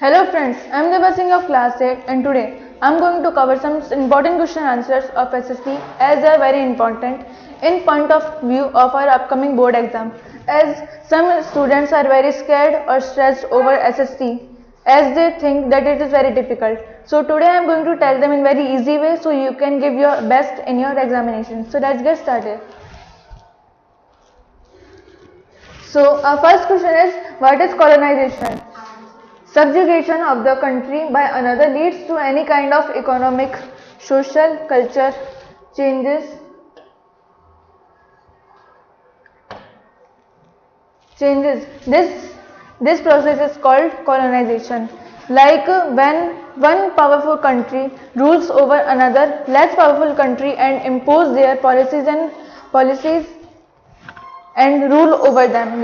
Hello friends, I am Deva Singh of class 8 and today I am going to cover some important question answers of SSC as they are very important in point of view of our upcoming board exam, as some students are very scared or stressed over SSC as they think that it is very difficult. So today I am going to tell them in very easy way so you can give your best in your examination. So let's get started. So our first question is, what is colonization? Subjugation of the country by another leads to any kind of economic, social, culture changes. This process is called colonization. Like when one powerful country rules over another less powerful country and impose their policies and rule over them.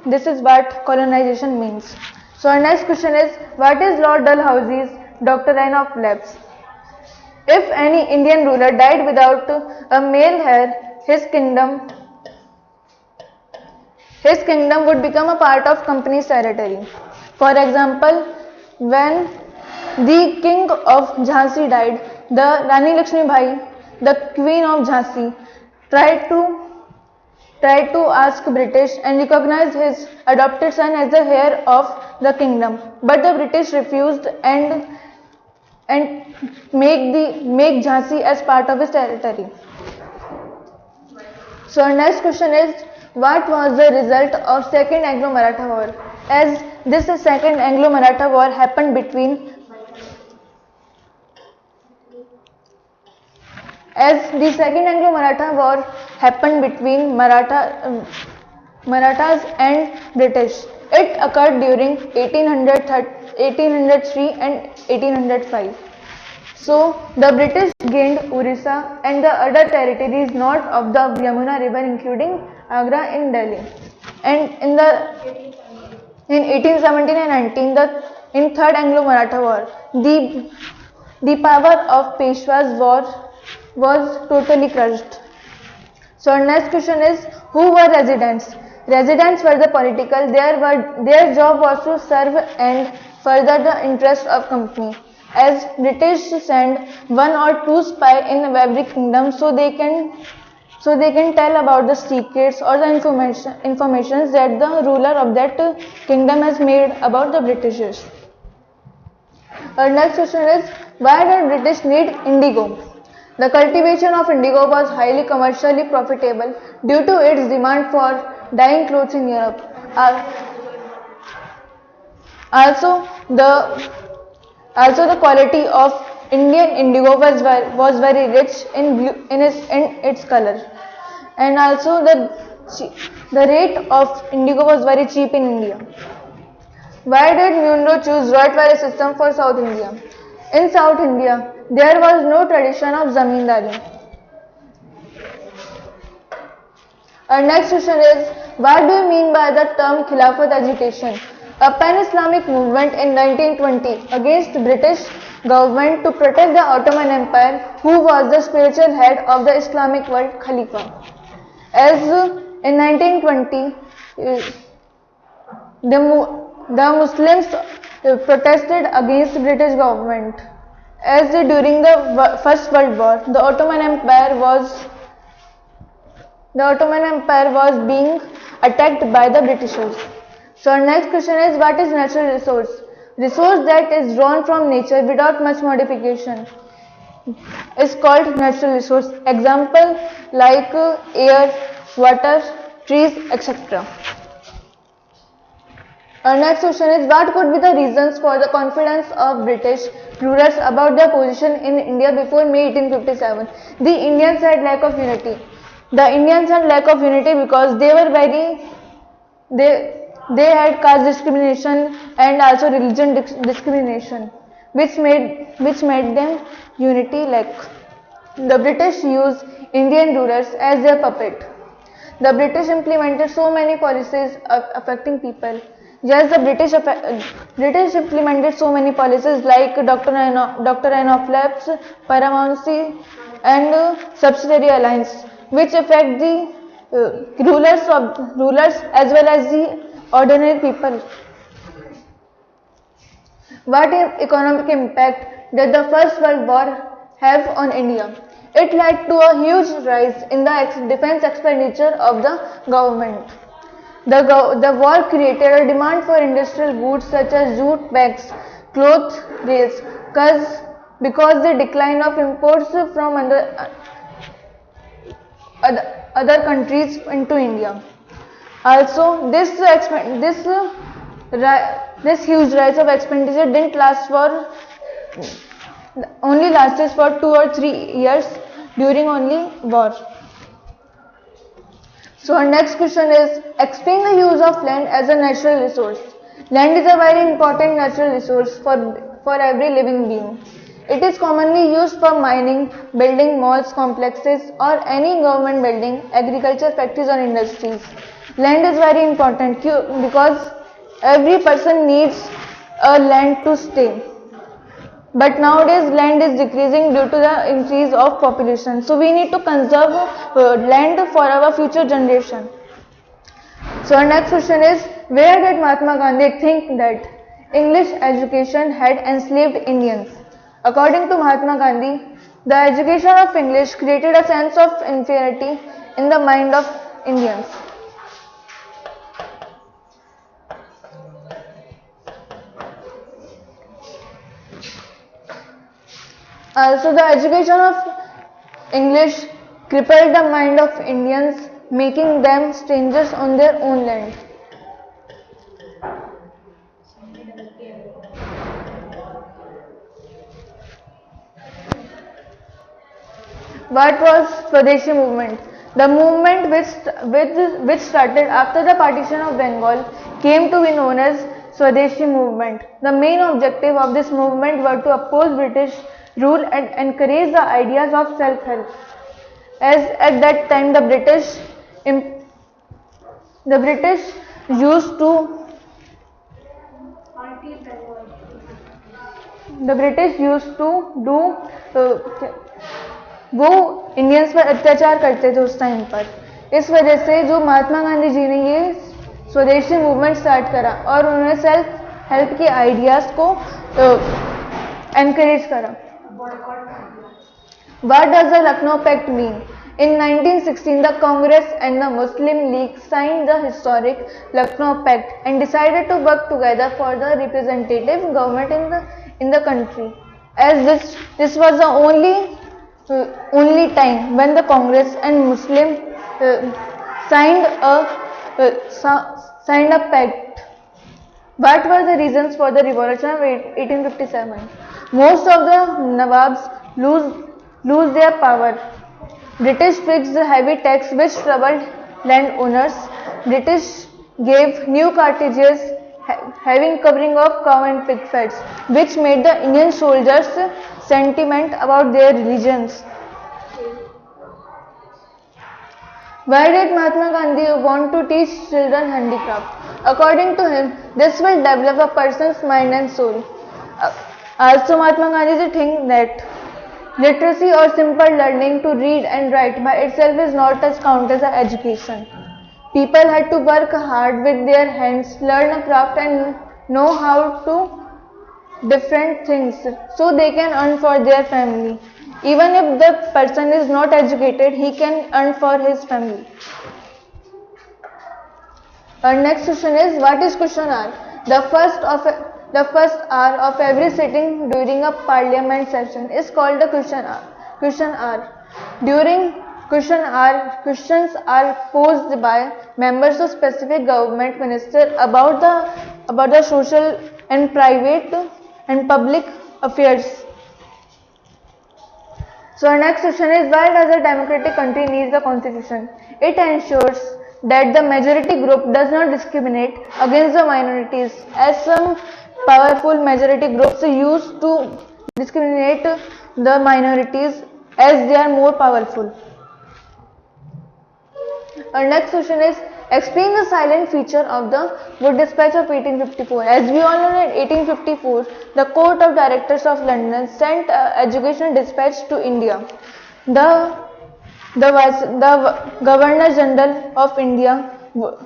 This is what colonization means. So our next question is, what is Lord Dalhousie's doctrine of lapse? If any Indian ruler died without a male heir, his kingdom would become a part of company's territory. For example, when the king of Jhansi died, the Rani Lakshmi Bai, the queen of Jhansi, tried to ask British and recognize his adopted son as the heir of the kingdom, but the British refused and make Jhansi as part of his territory. So our next question is, what was the result of Second Anglo-Maratha War? As this Second Anglo-Maratha War happened between Marathas and British. It occurred during 1803 and 1805. So the British gained Orissa and the other territories north of the Yamuna river, including Agra in Delhi. And in 1817 and 19, in Third Anglo-Maratha War, the power of Peshwa's was totally crushed. So our next question is, who were residents? Residents were the political. Their job was to serve and further the interest of company. As British send one or two spy in every kingdom, so they can tell about the secrets or the informations that the ruler of that kingdom has made about the Britishers. Our next question is, why did British need indigo? The cultivation of indigo was highly commercially profitable due to its demand for dyeing clothes in Europe. Also, the quality of Indian indigo was very rich in its color, and also the rate of indigo was very cheap in India. Why did Munro choose Rottweiler system for South India? In South India, there was no tradition of zamindari. Our next question is, what do you mean by the term Khilafat agitation? A pan-Islamic movement in 1920 against the British government to protect the Ottoman Empire, who was the spiritual head of the Islamic world, Khalifa. As in 1920, the Muslims protested against the British government. As during the First World War, the Ottoman Empire was being attacked by the Britishers. So our next question is, what is natural resource? Resource that is drawn from nature without much modification is called natural resource. Example like air, water, trees, etc. Our next question is, what could be the reasons for the confidence of British rulers about their position in India before May 1857? The Indians had lack of unity. The Indians had lack of unity because they had caste discrimination and also religion discrimination, which made them unity lack. The British used Indian rulers as their puppet. The British implemented so many policies affecting people. Yes, the British implemented so many policies like Doctrine of Lapse, Paramountcy, and Subsidiary Alliance, which affect the rulers as well as the ordinary people. What economic impact did the First World War have on India? It led to a huge rise in the defense expenditure of the government. The war created a demand for industrial goods such as jute bags, cloth reels, because the decline of imports from other countries into India. Also, this huge rise of expenditure didn't last for only lasted for 2 or 3 years during only war. So our next question is, explain the use of land as a natural resource. Land is a very important natural resource for every living being. It is commonly used for mining, building malls, complexes, or any government building, agriculture, factories, or industries. Land is very important because every person needs a land to stay. But nowadays land is decreasing due to the increase of population. So we need to conserve land for our future generation. So our next question is, where did Mahatma Gandhi think that English education had enslaved Indians? According to Mahatma Gandhi, the education of English created a sense of inferiority in the mind of Indians. Also, the education of English crippled the mind of Indians, making them strangers on their own land. What was Swadeshi movement? The movement which started after the partition of Bengal came to be known as Swadeshi movement. The main objective of this movement were to oppose British rule and encourage the ideas of self-help. As at that time the British used to do वो Indians पर अत्याचार करते थे उस time पर. इस वजह से जो महात्मा गांधी जी ने ये स्वदेशी मूवमेंट स्टार्ट करा और उन्होंने सेल्फ हेल्प के आइडियाज को एनकरेज करा. What does the Lucknow Pact mean? In 1916, the Congress and the Muslim League signed the historic Lucknow Pact and decided to work together for the representative government in the country. As this was the only time when the Congress and Muslim signed a pact. What were the reasons for the revolution of 1857? Most of the Nawabs lose their power. British fixed heavy tax which troubled landowners. British gave new cartridges having covering of cow and pig fats, which made the Indian soldiers sentiment about their religions. Why did Mahatma Gandhi want to teach children handicraft? According to him, this will develop a person's mind and soul. Also, Mahatma Gandhi think that literacy or simple learning to read and write by itself is not as counted as education. People had to work hard with their hands, learn a craft and know how to different things so they can earn for their family. Even if the person is not educated, he can earn for his family. Our next question is, what is question hour? The first hour of every sitting during a parliament session is called the question hour. During question hour, questions are posed by members of specific government minister about the social and private and public affairs. So our next question is, why does a democratic country need the constitution? It ensures that the majority group does not discriminate against the minorities, as some powerful majority groups used to discriminate the minorities as they are more powerful. Our next question is, explain the silent feature of the Wood Dispatch of 1854. As we all know, in 1854, the Court of Directors of London sent educational dispatch to India. The Governor General of India,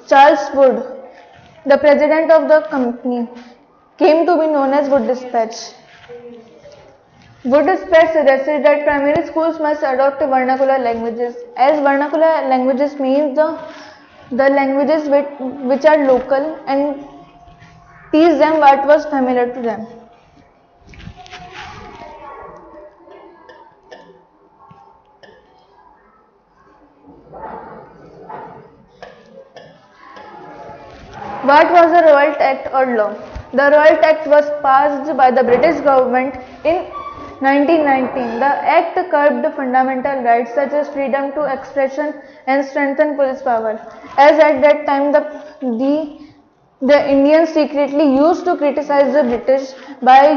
Charles Wood, the President of the company, came to be known as Wood Dispatch. Wood Dispatch suggested that primary schools must adopt vernacular languages, as vernacular languages means the languages which are local and teach them what was familiar to them. What was the Revolt Act or law? The Revolt Act was passed by the British government in 1919. The act curbed fundamental rights such as freedom to expression and strengthened police power, as at that time the Indians secretly used to criticize the British by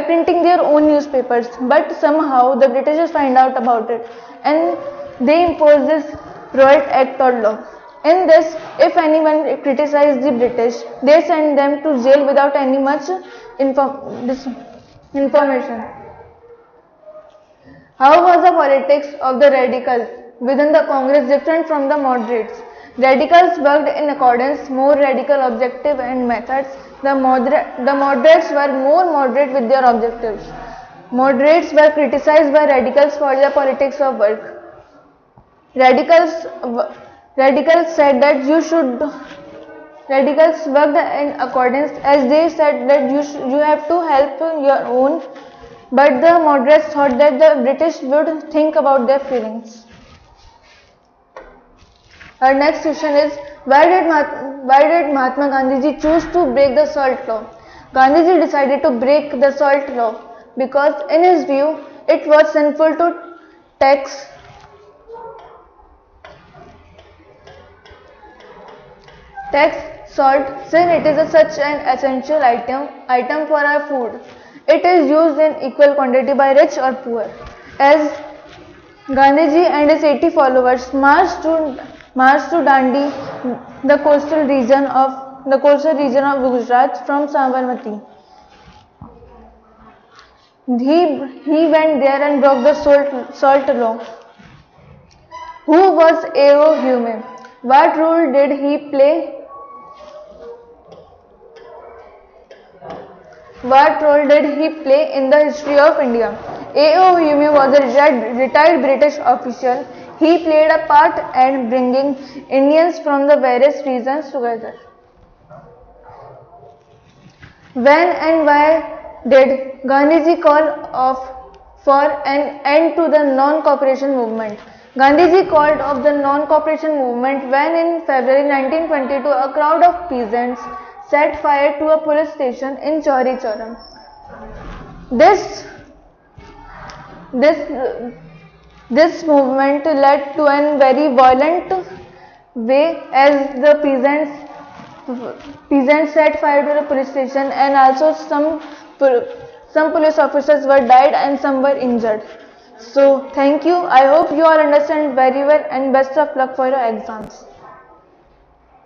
printing their own newspapers, but somehow the Britishers find out about it and they impose this Revolt Act or law. In this, if anyone criticized the British, they send them to jail without any much information. How was the politics of the radicals within the Congress different from the moderates? Radicals worked in accordance more radical objective and methods. The moderates were more moderate with their objectives. Moderates were criticized by radicals for their politics of work. Radicals said that radicals worked in accordance, as they said that you have to help your own, but the moderates thought that the British would think about their feelings. Our next question is, why did Mahatma Gandhi choose to break the salt law? Gandhiji decided to break the salt law because in his view it was sinful to tax salt, since it is such an essential item for our food. It is used in equal quantity by rich or poor. As Gandhiji and his 80 followers marched to Dandi, the coastal region of Gujarat from Sabarmati. He went there and broke the salt law. Who was A.O. Hume? What role did he play? What role did he play in the history of India? A.O. Hume was a retired British official. He played a part in bringing Indians from the various regions together. When and why did Gandhiji call for an end to the non-cooperation movement? Gandhiji called off the non-cooperation movement when in February 1922 a crowd of peasants set fire to a police station in Chauri Chaura. This movement led to a very violent way, as the peasants set fire to the police station, and also some police officers were died and some were injured. So thank you. I hope you all understand very well, and best of luck for your exams.